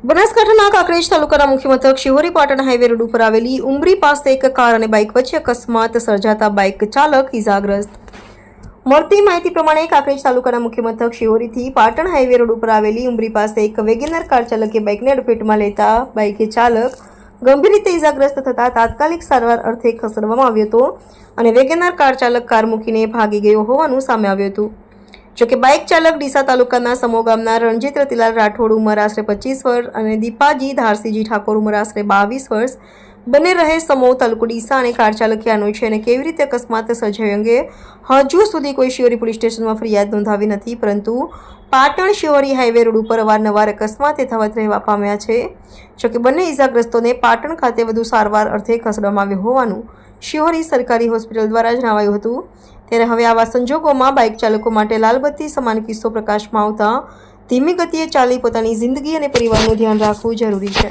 બનાસકાંઠાના કાંકરેજ તાલુકાના મુખ્ય મથક શિહોરી પાટણ હાઈવે રોડ ઉપર આવેલી ઉમરી પાસે એક કાર અને બાઇક વચ્ચે અકસ્માત સર્જાતા બાઇક ચાલક ઇજાગ્રસ્ત। મળતી માહિતી પ્રમાણે કાંકરેજ તાલુકાના મુખ્ય મથક શિહોરીથી પાટણ હાઈવે રોડ ઉપર આવેલી ઉમરી પાસે એક વેગેનર કાર ચાલકે બાઇકને અડફેટમાં લેતા બાઇક ચાલક ગંભીર રીતે ઇજાગ્રસ્ત થતા તાત્કાલિક સારવાર અર્થે ખસેડવામાં આવ્યો હતો અને વેગેનર કાર ચાલક કાર મૂકીને ભાગી ગયો હોવાનું સામે આવ્યું હતું। જોકે બાઇક ચાલક ડીસા તાલુકાના સમો ગામના રણજીત રતિલાલ રાઠોડ ઉંમર આશરે 25 વર્ષ અને દીપાજી ધારસીજી ઠાકોર ઉંમર આશરે 22 વર્ષ બંને રહે સમો તાલુકો ડીસા અને કાર ચાલકે આનો છે અને કેવી રીતે અકસ્માત સર્જાયો અંગે હજુ સુધી કોઈ શિહોરી પોલીસ સ્ટેશનમાં ફરિયાદ નોંધાવી નથી, પરંતુ પાટણ શિહોરી હાઈવે રોડ ઉપર અવારનવાર અકસ્માત યથાવત રહેવા પામ્યા છે। જોકે બંને ઇજાગ્રસ્તોને પાટણ ખાતે વધુ સારવાર અર્થે ખસેડવામાં આવ્યો હોવાનું શિહોરી સરકારી હોસ્પિટલ દ્વારા જણાવાયું હતું। ત્યારે હવે આવા સંજોગોમાં બાઇક ચાલકો માટે લાલબત્તી સમાન કિસ્સો પ્રકાશમાં આવતા ધીમી ગતિએ ચાલી પોતાની જિંદગી અને પરિવારનું ધ્યાન રાખવું જરૂરી છે।